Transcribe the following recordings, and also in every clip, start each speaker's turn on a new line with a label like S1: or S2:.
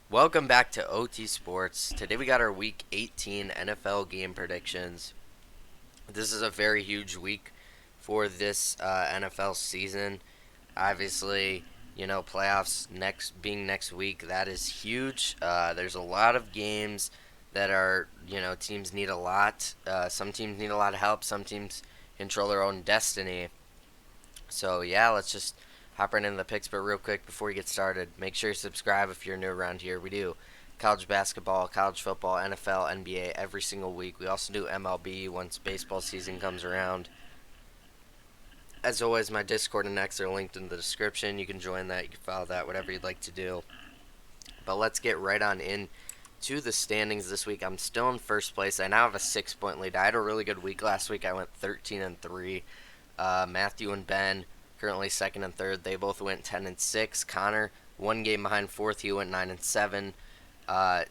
S1: Welcome back to OT Sports. Today we got our Week 18 NFL game predictions. This is a very huge week for this NFL season. Obviously, playoffs next week, that is huge. There's a lot of games that are, teams need a lot. Some teams need a lot of help. Some teams control their own destiny. So yeah, let's just hop right into the picks. But real quick, before we get started, make sure you subscribe if you're new around here. We do college basketball, college football, NFL, NBA every single week. We also do MLB once baseball season comes around. As always, my Discord and X are linked in the description. You can join that, you can follow that, whatever you'd like to do. But let's get right on in to the standings this week. I'm still in first place. I now have a 6 point lead. I had a really good week last week. I went 13-3. Matthew and Ben currently second and third. They both went 10-6. Connor, one game behind fourth. He went 9-7.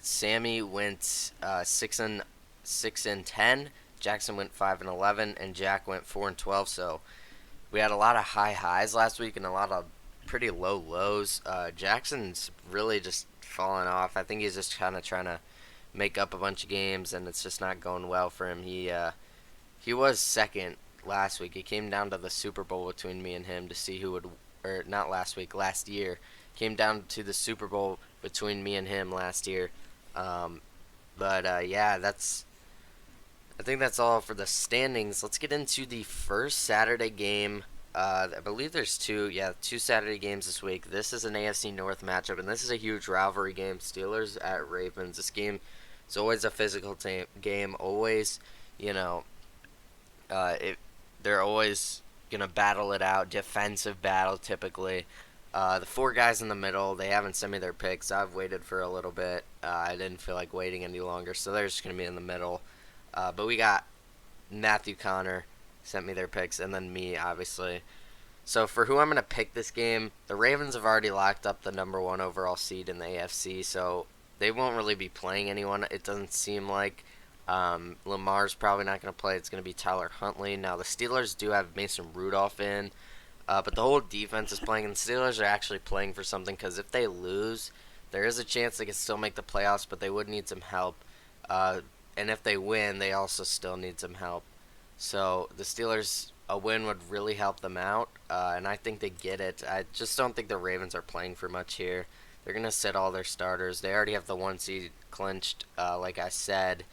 S1: Sammy went 6-10. Jackson went 5-11, and Jack went 4-12. So we had a lot of high highs last week and a lot of pretty low lows. Jackson's really just fallen off. I think he's just kind of trying to make up a bunch of games, and it's just not going well for him. He was second last week. It came down to the Super Bowl between me and him to see who would, or not last week, last year. Came down to the Super Bowl between me and him last year. Yeah, I think that's all for the standings. Let's get into the first Saturday game. I believe there's two Saturday games this week. This is an AFC North matchup, and this is a huge rivalry game. Steelers at Ravens. This game is always a physical game. Always, you know, they're always gonna battle it out. Defensive battle typically. The four guys in the middle, they haven't sent me their picks. I've waited for a little bit. I didn't feel like waiting any longer, so they're just gonna be in the middle. But we got Matthew, Connor sent me their picks, and then me, obviously. So for who I'm going to pick this game, the Ravens have already locked up the number one overall seed in the AFC, so they won't really be playing anyone. It doesn't seem like Lamar's probably not going to play. It's going to be Tyler Huntley. Now the Steelers do have Mason Rudolph in, but the whole defense is playing, and the Steelers are actually playing for something because if they lose, there is a chance they can still make the playoffs, but they would need some help. And if they win, they also still need some help. So the Steelers, a win would really help them out, and I think they get it. I just don't think the Ravens are playing for much here. They're going to sit all their starters. They already have the one seed clinched, like I said,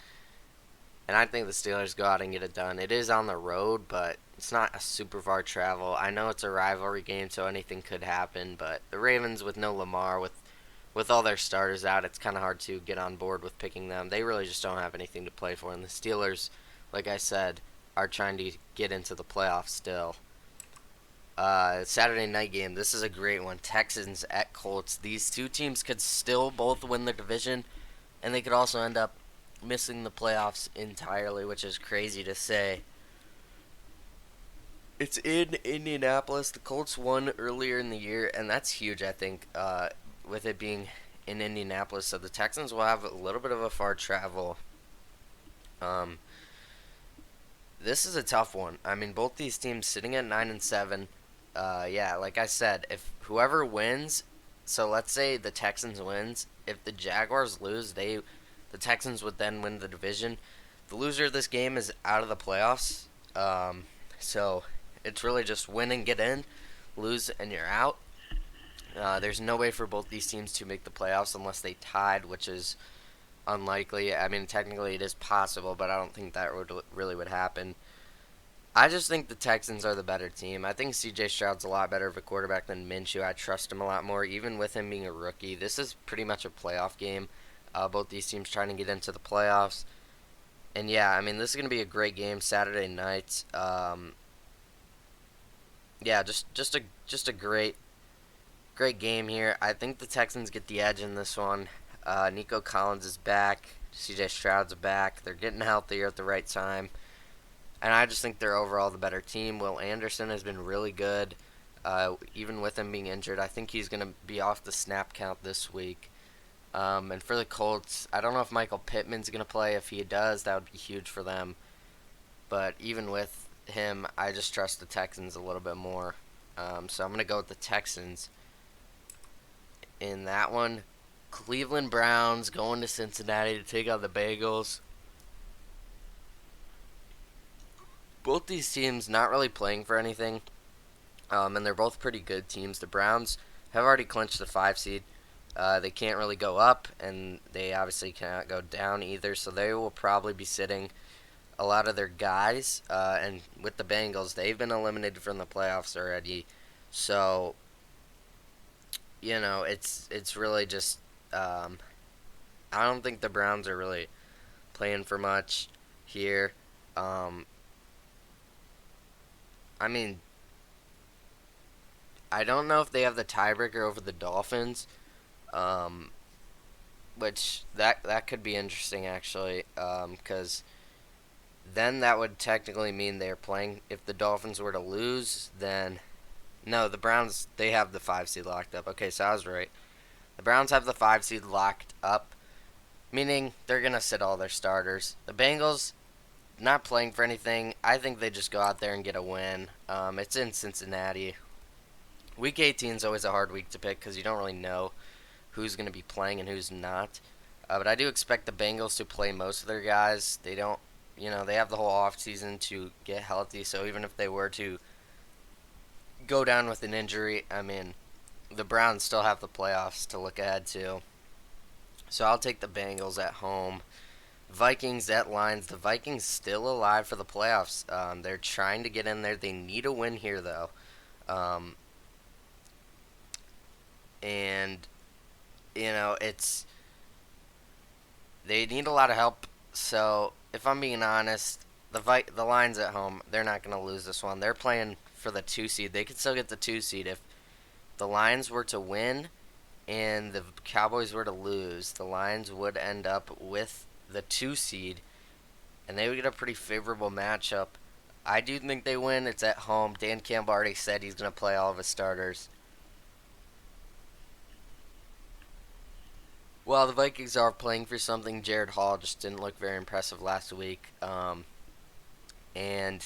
S1: and I think the Steelers go out and get it done. It is on the road, but it's not a super far travel. I know it's a rivalry game, so anything could happen, but the Ravens with no Lamar, with all their starters out, it's kind of hard to get on board with picking them. They really just don't have anything to play for, and the Steelers, like I said, are trying to get into the playoffs still. Saturday night game. This is a great one. Texans at Colts. These two teams could still both win the division, and they could also end up missing the playoffs entirely, which is crazy to say. It's in Indianapolis. The Colts won earlier in the year, and that's huge, I think, with it being in Indianapolis. So the Texans will have a little bit of a far travel. Um, this is a tough one. I mean, both these teams sitting at 9-7. Yeah, like I said, if whoever wins, so let's say the Texans wins, if the Jaguars lose, the Texans would then win the division. The loser of this game is out of the playoffs. So it's really just win and get in, lose and you're out. There's no way for both these teams to make the playoffs unless they tied, which is unlikely. I mean, technically it is possible, but I don't think that would happen. I just think the Texans are the better team. I think C.J. Stroud's a lot better of a quarterback than Minshew. I trust him a lot more, even with him being a rookie. This is pretty much a playoff game. Both these teams trying to get into the playoffs. And yeah, I mean, this is going to be a great game Saturday night. Yeah, just a great game here. I think the Texans get the edge in this one. Nico Collins is back. C.J. Stroud's back. They're getting healthier at the right time. And I just think they're overall the better team. Will Anderson has been really good, even with him being injured. I think he's going to be off the snap count this week. And for the Colts, I don't know if Michael Pittman's going to play. If he does, that would be huge for them. But even with him, I just trust the Texans a little bit more. So I'm going to go with the Texans in that one. Cleveland Browns going to Cincinnati to take on the Bengals. Both these teams not really playing for anything, and they're both pretty good teams. The Browns have already clinched the 5 seed. They can't really go up, and they obviously cannot go down either, so they will probably be sitting a lot of their guys. And with the Bengals, they've been eliminated from the playoffs already. So, it's really just I don't think the Browns are really playing for much here. Um, I mean, I don't know if they have the tiebreaker over the Dolphins, um, which that could be interesting actually, because then that would technically mean they're playing. If the Dolphins were to lose, then no, the Browns they have the 5 seed locked up. Okay, so I was right. The Browns have the 5 seed locked up, meaning they're gonna sit all their starters. The Bengals not playing for anything. I think they just go out there and get a win. It's in Cincinnati. Week 18 is always a hard week to pick because you don't really know who's going to be playing and who's not. But I do expect the Bengals to play most of their guys. They don't, they have the whole offseason to get healthy. So even if they were to go down with an injury, I mean, the Browns still have the playoffs to look ahead to. So I'll take the Bengals at home. Vikings at Lions. The Vikings still alive for the playoffs. They're trying to get in there. They need a win here, though. Um, and it's they need a lot of help. So if I'm being honest, the Lions at home, they're not going to lose this one. They're playing for the 2 seed. They could still get the 2 seed if the Lions were to win and the Cowboys were to lose. The Lions would end up with the 2 seed, and they would get a pretty favorable matchup. I do think they win. It's at home. Dan Campbell already said he's going to play all of his starters. Well, the Vikings are playing for something. Jared Hall just didn't look very impressive last week, and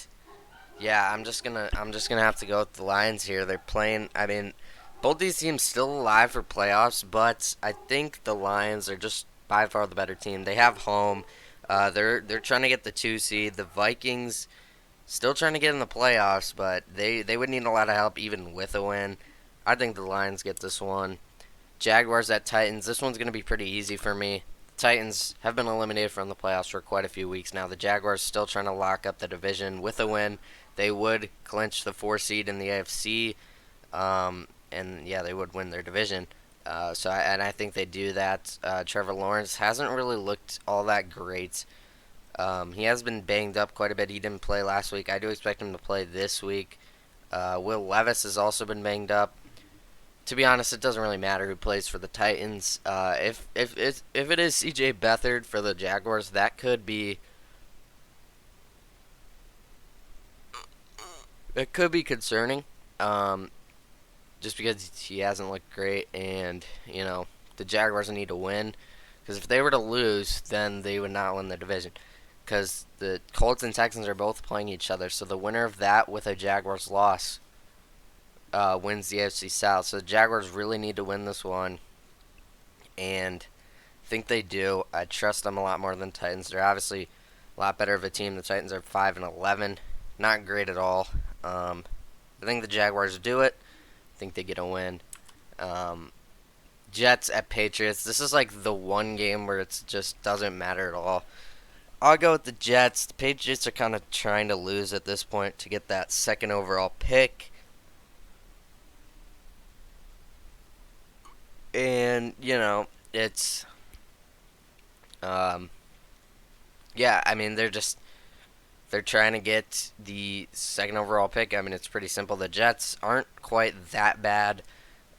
S1: yeah, I'm just gonna have to go with the Lions here. They're playing. I mean, both these teams still alive for playoffs, but I think the Lions are just by far the better team. They have home. They're trying to get the 2 seed. The Vikings still trying to get in the playoffs, but they would need a lot of help even with a win. I think the Lions get this one. Jaguars at Titans. This one's going to be pretty easy for me. The Titans have been eliminated from the playoffs for quite a few weeks now. The Jaguars still trying to lock up the division with a win. They would clinch the 4 seed in the AFC, and yeah, they would win their division. I think they do that. Trevor Lawrence hasn't really looked all that great. He has been banged up quite a bit. He didn't play last week. I do expect him to play this week. Will Levis has also been banged up. To be honest, it doesn't really matter who plays for the Titans. If it is C.J. Beathard for the Jaguars, that could be concerning. Just because he hasn't looked great, and the Jaguars need to win. Because if they were to lose, then they would not win the division. Because the Colts and Texans are both playing each other, so the winner of that with a Jaguars loss wins the AFC South. So the Jaguars really need to win this one, and I think they do. I trust them a lot more than Titans. They're obviously a lot better of a team. The Titans are 5-11, not great at all. I think the Jaguars do it. I think they get a win. Jets at Patriots. This is like the one game where it just doesn't matter at all. I'll go with the Jets. The Patriots are kind of trying to lose at this point to get that second overall pick. And, it's, yeah, I mean, they're trying to get the second overall pick. I mean, it's pretty simple. The Jets aren't quite that bad.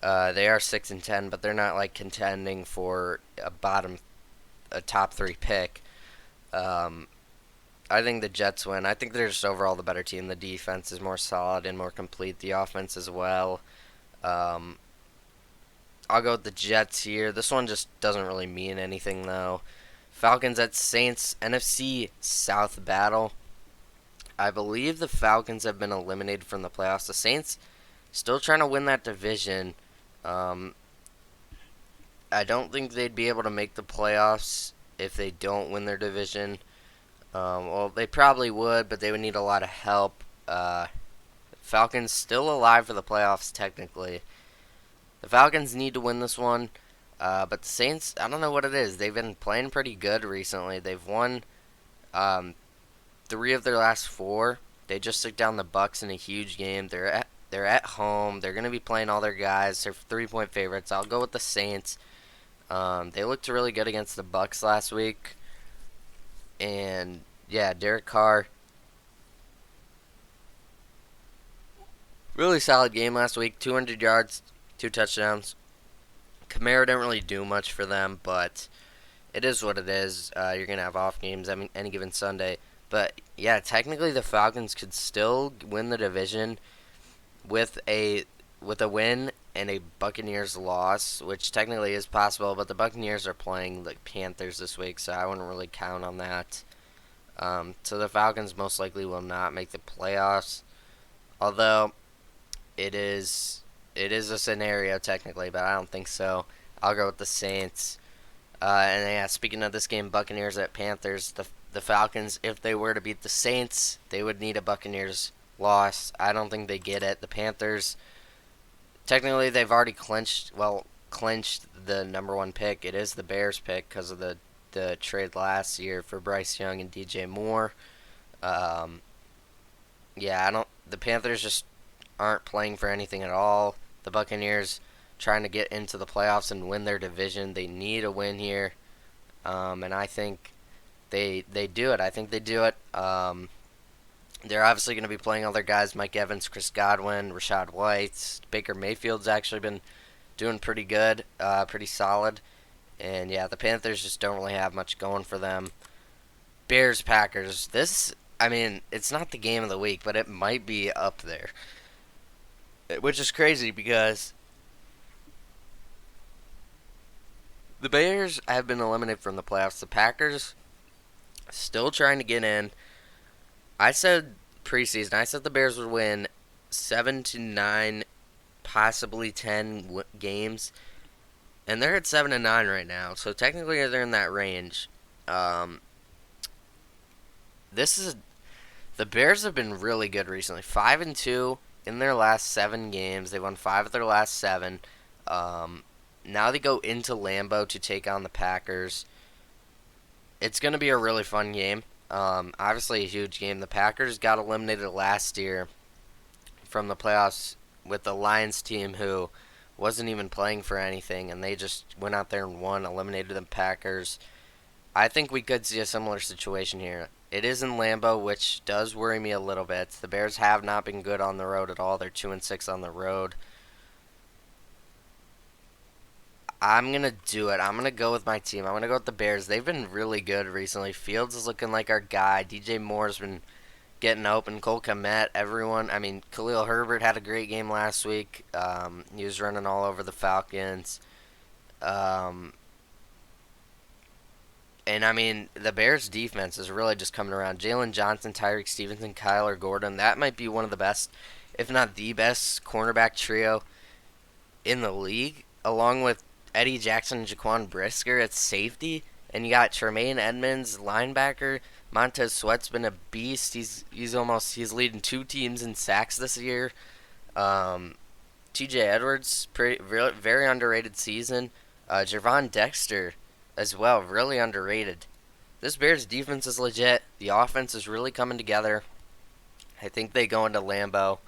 S1: They are 6-10, but they're not like contending for a top 3 pick. I think the Jets win. I think they're just overall the better team. The defense is more solid and more complete. The offense as well. I'll go with the Jets here. This one just doesn't really mean anything, though. Falcons at Saints, NFC South battle. I believe the Falcons have been eliminated from the playoffs. The Saints still trying to win that division. I don't think they'd be able to make the playoffs if they don't win their division. Well, they probably would, but they would need a lot of help. Falcons still alive for the playoffs technically. The Falcons need to win this one, but the Saints, I don't know what it is. They've been playing pretty good recently. They've won um, three of their last four. They just took down the Bucks in a huge game. They're at home. They're gonna be playing all their guys. They're 3-point favorites. I'll go with the Saints. They looked really good against the Bucks last week, and yeah, Derek Carr, really solid game last week. 200 yards, two touchdowns. Kamara didn't really do much for them, but it is what it is. You're gonna have off games any given Sunday, but yeah, technically the Falcons could still win the division with a win and a Buccaneers loss, which technically is possible. But the Buccaneers are playing the Panthers this week, so I wouldn't really count on that. So the Falcons most likely will not make the playoffs, although it is a scenario technically, but I don't think so. I'll go with the Saints. And yeah, speaking of this game, Buccaneers at Panthers, the Falcons, if they were to beat the Saints, they would need a Buccaneers loss. I don't think they get it. The Panthers, technically, they've already clinched the number one pick. It is the Bears pick because of the trade last year for Bryce Young and DJ Moore. Um, yeah, I don't. The Panthers just aren't playing for anything at all. The Buccaneers trying to get into the playoffs and win their division. They need a win here, and I think they do it. I think they do it. They're obviously going to be playing all their guys: Mike Evans, Chris Godwin, Rashad White, Baker Mayfield's actually been doing pretty good, pretty solid. And yeah, the Panthers just don't really have much going for them. Bears Packers. This, I mean, it's not the game of the week, but it might be up there, which is crazy because the Bears have been eliminated from the playoffs. The Packers still trying to get in. I said preseason, I said the Bears would win 7 to 9, possibly 10 games, and they're at 7 and 9 right now. So technically, they're in that range. Um, this is the Bears have been really good recently. 5-2 in their last 7 games. They won 5 of their last 7. Now they go into Lambeau to take on the Packers. It's going to be a really fun game. Obviously a huge game. The Packers got eliminated last year from the playoffs with the Lions team who wasn't even playing for anything, and they just went out there and won, eliminated the Packers. I think we could see a similar situation here. It is in Lambeau, which does worry me a little bit. The Bears have not been good on the road at all. They're 2-6 on the road. I'm going to do it. I'm going to go with my team. I'm going to go with the Bears. They've been really good recently. Fields is looking like our guy. DJ Moore's been getting open. Cole Kmet, everyone. I mean, Khalil Herbert had a great game last week. He was running all over the Falcons. And, I mean, the Bears' defense is really just coming around. Jalen Johnson, Tyreek Stevenson, Kyler Gordon. That might be one of the best, if not the best, cornerback trio in the league, along with Eddie Jackson and Jaquan Brisker at safety. And you got Tremaine Edmonds, linebacker. Montez Sweat's been a beast. He's leading 2 teams in sacks this year. T.J. Edwards, very underrated season. Javon Dexter as well, really underrated. This Bears defense is legit. The offense is really coming together. I think they go into Lambeau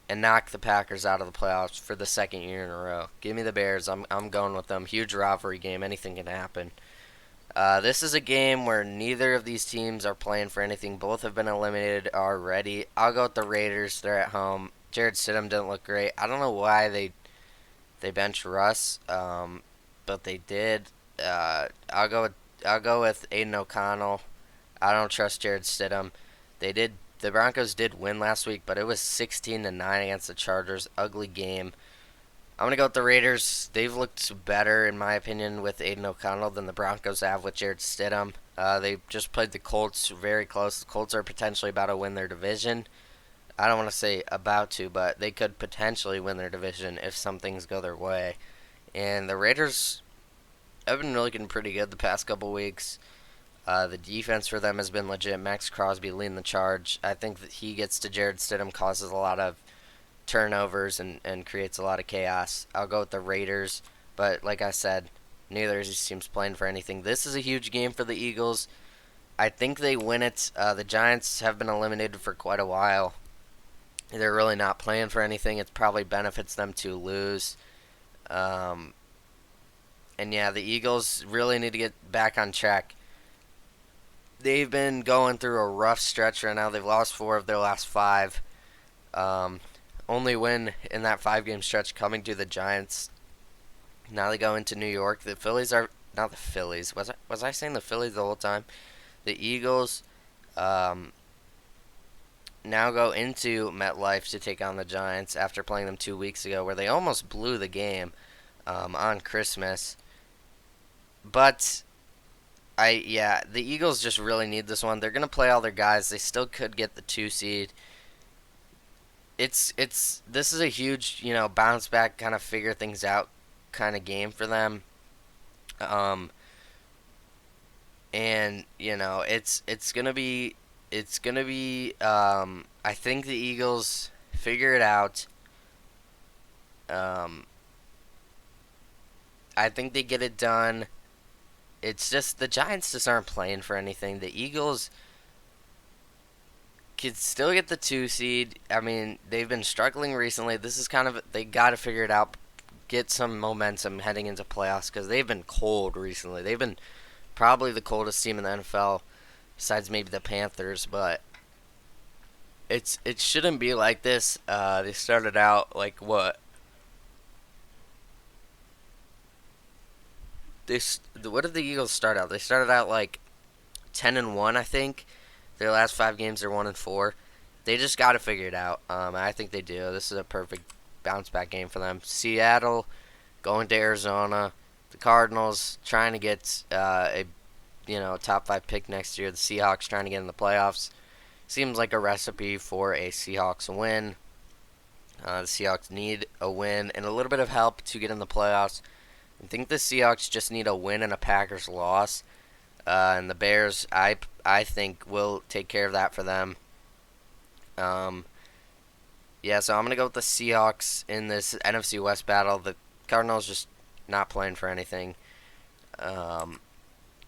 S1: and knock the Packers out of the playoffs for the second year in a row. Give me the Bears. I'm going with them. Huge rivalry game. Anything can happen. This is a game where neither of these teams are playing for anything. Both have been eliminated already. I'll go with the Raiders. They're at home. Jared Stidham didn't look great. I don't know why they benched Russ, but they did. I'll go with Aiden O'Connell. I don't trust Jared Stidham. The Broncos did win last week, but it was 16-9 against the Chargers. Ugly game. I'm going to go with the Raiders. They've looked better, in my opinion, with Aiden O'Connell than the Broncos have with Jared Stidham. They just played the Colts very close. The Colts are potentially about to win their division. I don't want to say about to, but they could potentially win their division if some things go their way. And the Raiders I've been looking pretty good the past couple weeks. The defense for them has been legit. Max Crosby leading the charge. I think that he gets to Jared Stidham, causes a lot of turnovers and creates a lot of chaos. I'll go with the Raiders, but like I said, neither of these teams playing for anything. This is a huge game for the Eagles. I think they win it. The Giants have been eliminated for quite a while. They're really not playing for anything. It probably benefits them to lose. Um, and yeah, the Eagles really need to get back on track. They've been going through a rough stretch right now. They've lost 4 of their last 5. Um, Only win in that 5 game stretch coming to the Giants. Now they go into New York. The Phillies are not the Phillies. Was I saying the Phillies the whole time? The Eagles now go into MetLife to take on the Giants after playing them 2 weeks ago, where they almost blew the game on Christmas. But the Eagles just really need this one. They're gonna play all their guys. They still could get the 2 seed. It's this is a huge bounce back, kind of figure things out kind of game for them. Um, and it's gonna be I think the Eagles figure it out. Um, I think they get it done. It's just the Giants just aren't playing for anything. The Eagles could still get the 2 seed. I mean, they've been struggling recently. This is kind of they got to figure it out, get some momentum heading into playoffs because they've been cold recently. They've been probably the coldest team in the NFL, besides maybe the Panthers. But it shouldn't be like this. They started out like what? What did the Eagles start out? They started out like 10-1, I think. Their last 5 games are 1-4. They just got to figure it out. I think they do. This is a perfect bounce back game for them. Seattle going to Arizona. The Cardinals trying to get a top 5 pick next year. The Seahawks trying to get in the playoffs. Seems like a recipe for a Seahawks win. The Seahawks need a win and a little bit of help to get in the playoffs. I think the Seahawks just need a win and a Packers loss. And the Bears, I think, will take care of that for them. Um, so I'm going to go with the Seahawks in this NFC West battle. The Cardinals just not playing for anything.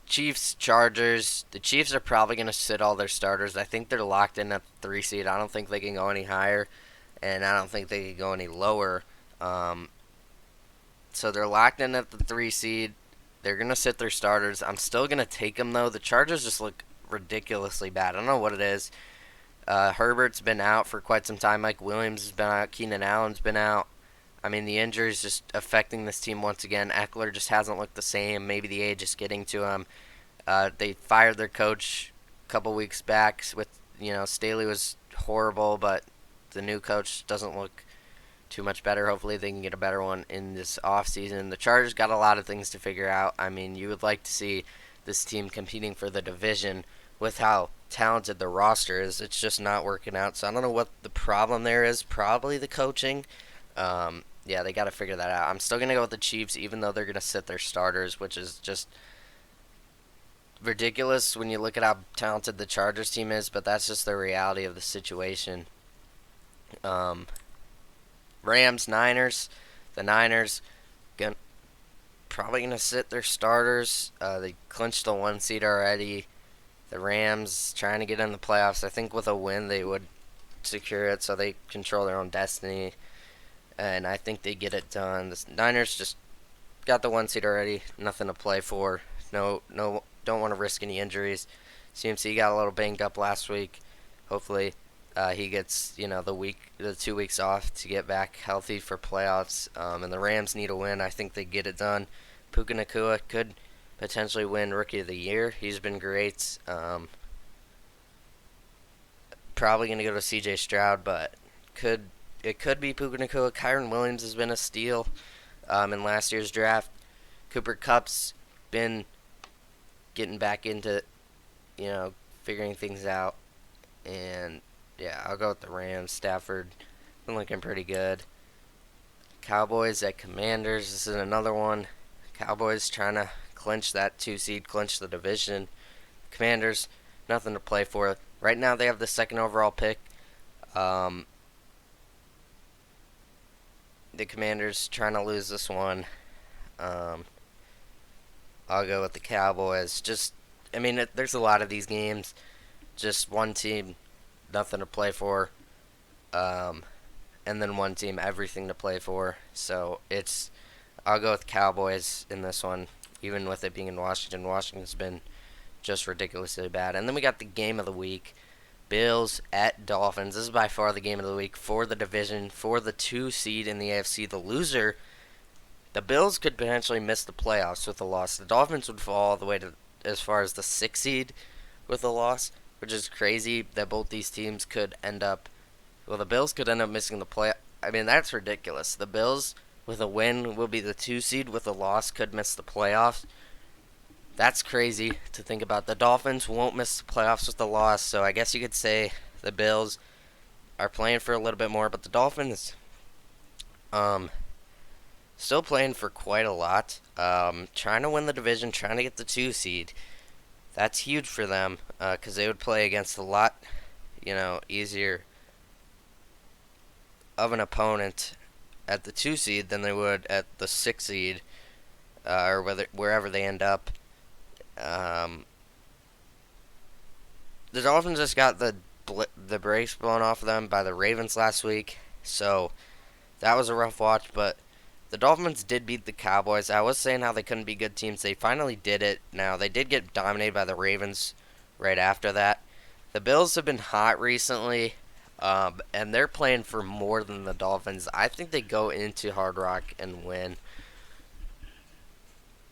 S1: Chiefs, Chargers. The Chiefs are probably going to sit all their starters. I think they're locked in at the 3 seed. I don't think they can go any higher, and I don't think they can go any lower. So they're locked in at the 3 seed. They're going to sit their starters. I'm still going to take them, though. The Chargers just look ridiculously bad. I don't know what it is. Herbert's been out for quite some time. Mike Williams has been out. Keenan Allen's been out. I mean, the injuries just affecting this team once again. Eckler just hasn't looked the same. Maybe the age is getting to him. They fired their coach a couple weeks back. Staley was horrible, but the new coach doesn't look too much better. Hopefully they can get a better one in this offseason. The Chargers got a lot of things to figure out. I mean, you would like to see this team competing for the division with how talented the roster is. It's just not working out. So I don't know what the problem there is. Probably the coaching. They got to figure that out. I'm still going to go with the Chiefs, even though they're going to sit their starters, which is just ridiculous when you look at how talented the Chargers team is, but that's just the reality of the situation. Rams, Niners. The Niners probably going to sit their starters. They clinched the 1 seed already. The Rams trying to get in the playoffs. I think with a win they would secure it, so they control their own destiny. And I think they get it done. The Niners just got the 1 seed already. Nothing to play for. No, don't want to risk any injuries. CMC got a little banged up last week. Hopefully he gets the 2 weeks off to get back healthy for playoffs. And the Rams need a win. I think they get it done. Puka Nacua could potentially win Rookie of the Year. He's been great. Probably going to go to C.J. Stroud, but it could be Puka Nacua. Kyron Williams has been a steal in last year's draft. Cooper Kupp's been getting back into, figuring things out. And, I'll go with the Rams. Stafford been looking pretty good. Cowboys at Commanders. This is another one. Cowboys trying to clinch that 2 seed, clinch the division. Commanders, nothing to play for. Right now they have the second overall pick. The Commanders trying to lose this one. Um, I'll go with the Cowboys. There's a lot of these games. Just one team, nothing to play for. Um, and then one team, everything to play for. So I'll go with Cowboys in this one, even with it being in Washington. Washington's been just ridiculously bad. And then we got the game of the week. Bills at Dolphins. This is by far the game of the week for the division, for the 2 seed in the AFC. The loser, the Bills could potentially miss the playoffs with a loss. The Dolphins would fall all the way to as far as the 6 seed with a loss, which is crazy that both these teams could end up. Well, the Bills could end up missing the play. I mean, that's ridiculous. The Bills with a win will be the 2 seed. With a loss, could miss the playoffs. That's crazy to think about. The Dolphins won't miss the playoffs with the loss, so I guess you could say the Bills are playing for a little bit more, but the Dolphins, still playing for quite a lot. Trying to win the division, trying to get the 2 seed. That's huge for them, because they would play against a lot, easier of an opponent at the 2 seed than they would at the 6 seed, or wherever they end up. The Dolphins just got the brakes blown off of them by the Ravens last week, so that was a rough watch. But the Dolphins did beat the Cowboys. I was saying how they couldn't be good teams. They finally did it. Now, they did get dominated by the Ravens right after that. The Bills have been hot recently, and they're playing for more than the Dolphins. I think they go into Hard Rock and win.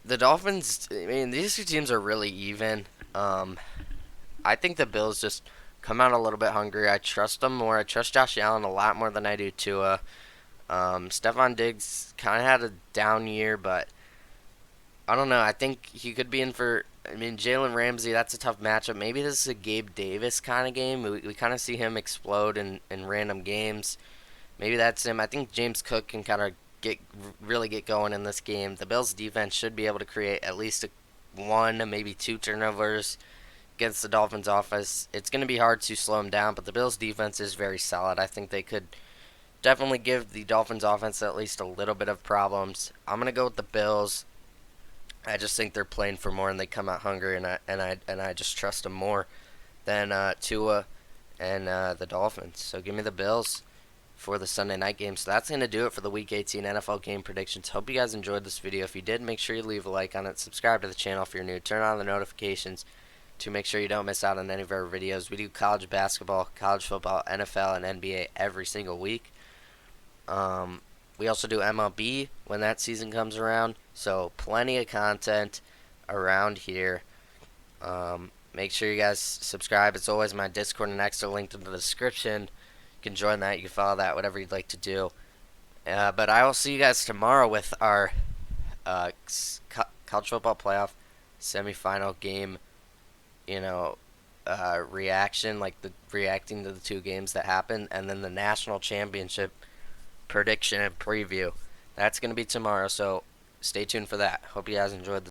S1: The Dolphins, these 2 teams are really even. I think the Bills just come out a little bit hungry. I trust them more. I trust Josh Allen a lot more than I do Tua. Stephon Diggs kind of had a down year, but I don't know. I think he could be in for. Jalen Ramsey, that's a tough matchup. Maybe this is a Gabe Davis kind of game. We kind of see him explode in random games. Maybe that's him. I think James Cook can kind of really get going in this game. The Bills' defense should be able to create at least 1, maybe 2 turnovers against the Dolphins' offense. It's going to be hard to slow them down, but the Bills' defense is very solid. I think they could definitely give the Dolphins' offense at least a little bit of problems. I'm going to go with the Bills. I just think they're playing for more, and they come out hungry, and I just trust them more than Tua and the Dolphins. So give me the Bills for the Sunday night game. So that's going to do it for the Week 18 NFL game predictions. Hope you guys enjoyed this video. If you did, make sure you leave a like on it. Subscribe to the channel if you're new. Turn on the notifications to make sure you don't miss out on any of our videos. We do college basketball, college football, NFL, and NBA every single week. We also do MLB when that season comes around. So plenty of content around here. Make sure you guys subscribe. It's always my Discord and extra linked in the description. You can join that. You can follow that. Whatever you'd like to do. But I will see you guys tomorrow with our college football playoff semifinal game. Reaction, like reacting to the 2 games that happened, and then the national championship prediction and preview. That's going to be tomorrow, so stay tuned for that. Hope you guys enjoyed the